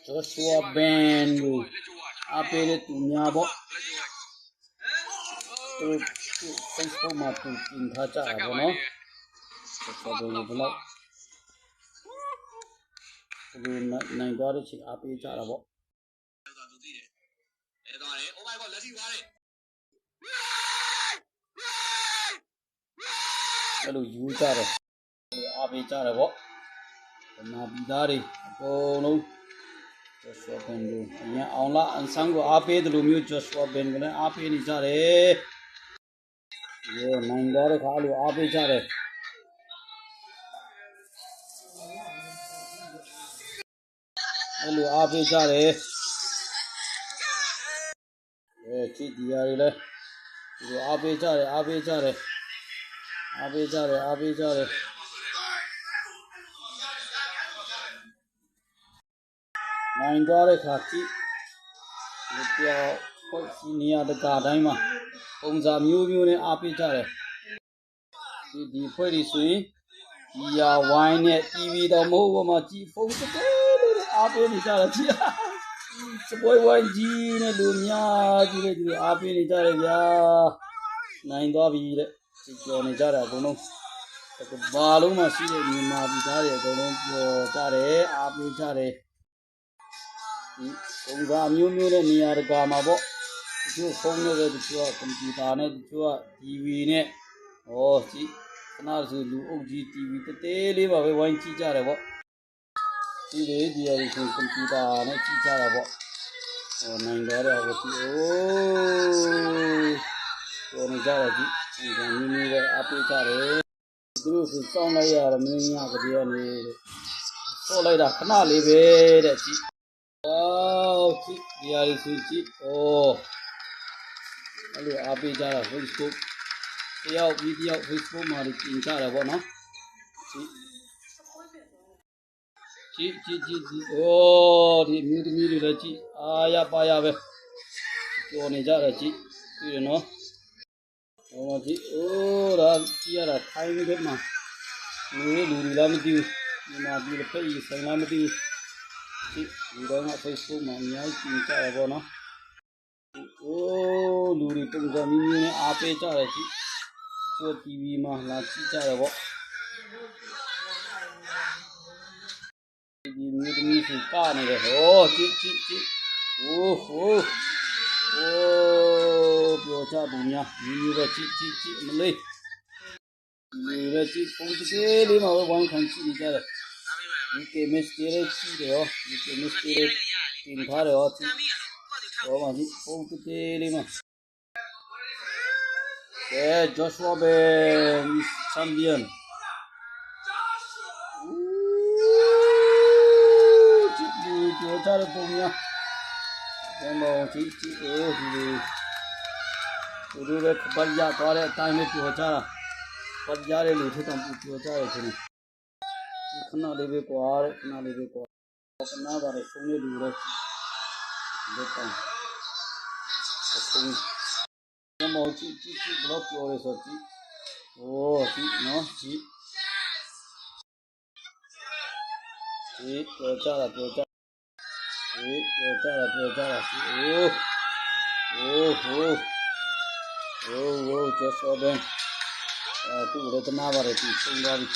Joshua Ben ကိုအားပေးတဲ့သူများပေါ့သူ Facebook မှာသူတင်ထားကြတာပေါ့နော် Joshua Ben ကိုဘယ်လောက်ဒီနိုင်သွားတဲ့ချိန်အားပေးကြတာပေါ့အဲ့လိုယူကြတယ်အားပေးကြတယ်ပေါ့ဗမာပြည်သားတွေအကုန်လုံး Joshua Ben ကိုအရင်အောင်လာအန်ဆန်းကိုအားပေးတယ်လို့မျိုး Joshua Ben ကိုလည်းအားပေးနေကြတယ်ဒီနိုင်သွားတဲ့ခါလို့အားပေးကြတယ်အဲ့လိုအားပေးကြတယ်ကြည့်ဒီရည်လဲဒီအားပေးကြတယ်အားပေးကြတယ်အားပေးကြတယ်အားပေးကြတယ်နိုင်သွားတဲ့ခါကြည့်ဒီပြောပေါ့စီနီယာတကာတိုင်းမှာပုံစံမျိုးမျိုးနဲ့အားပေးကြတယ်ဒီဖွဲ့ဒီဆိုရင်ဒီယာဝိုင်းနဲ့ TV တော့မဟုတ်ဘူးမှာကြည့်ဖုန်းတက်တယ်အားပေးနေကြတယ်ကြည့်စပွဲဝိုင်းကြီးနဲ့လူများကြီးလေဒီအားပေးနေကြတယ်ဗျာနိုင်သွားပြီတဲ့ကြော်နေကြတာအကုန်လုံးဘာလုံးမှရှိတဲ့မြန်မာပြည်သားတွေအကုန်လုံးကြော်ကြတယ်အားပေးကြတယ်ဒီပုံစံမျိုးမျိုးနဲ့နေရာတကာမှာပေါ့ဒီလိုဖုန်းနဲ့ပဲဒီလိုကွန်ပျူတာနဲ့ဒီလို TV နဲ့ဟောကြည့်ခဏဆိုလူအုပ်ကြီး TV တေးလေးပါပဲဝိုင်းကြည့်ကြတယ်ပေါ့ဒီလေဒီရည်ဆိုကွန်ပျူတာနဲ့ကြည့်ကြတာပေါ့ဟောနိုင်သွားတယ်ဟောကြည့်အိုးကြော်နေကြတယ်ကြည့်ဒီမျိုးမျိုးပဲအားပေးကြတယ်သူတို့ဆိုစောင်းလိုက်ရတယ်မင်းများကတည်းကနေဆော့လိုက်တာခဏလေးပဲတဲ့ကြည့်ကြည့်ဒီရည်ဆိုကြည့်အဲ့လိုအားပေးကြတာ Facebook တယောက်ပြီးတယောက် Facebook မှာတင်ကြတယ်ပေါ့နော်ကြည့်ဒီအမျိုးသမီးတွေလည်းကြည့်အားရပါရပဲကြော်နေကြတယ်ကြည့်တွေ့ရနော်ဟောကြည့်ဒါကြည့်ရတာထိုင်းဘက်မှာလူတွေလားမသိဘူးဒီမှာဒီလက်ဖက်ကြီးဆိုင်လားမသိဘူးကြည့်ဒီတော့က Facebook မှာအများကြီးကြည့်ကြရပေါ့နော်လူတွေပုံစံမျိုးမျိုးနဲ့အားပေးကြတယ်ကြည့်ဆို TV မှာလာကြည့်ကြရပေါ့ဒီမျိုးသမီးကိုကနေတယ်ဟောကြည့်ပြောချသူများမျိုးပဲကြည့်မလေးဒီလည်းကြည့်ပုံစံလေးမှာဝိုင်းခံကြည့်နေကြတယ်ဒီကေမစ်တေးကြည့်တယ်ဟောဒီကေမစ်တေးတင်ထားတယ်ဟောကြည့်ဟောမှာကြည့်ပုံစံလေးမှာJoshua Ben is championပြောကြတဲ့ပုံများဘယ်မှာကြည့်ဒီတို့လည်းပတ်ရသွားတဲ့အတိုင်းပဲပြောကြတာပတ်ရတဲ့လူထက်တောင်ပြောကြတယ်ချင်းခဏလေးပဲကွာတဲ့ခဏလေးပဲကွာခဏပါလေဆုံးနေလူတွေလက်တောင်ဆုံးဘယ်မှာကြည့်ဘလော့ပြောရဲဆိုကြည့်ကြည့်နော်ကြည့်ပြောကြတာပြောကြJoshua Ben သူ့လည်းတနာပါတယ်သူဆုံးသွားပြီ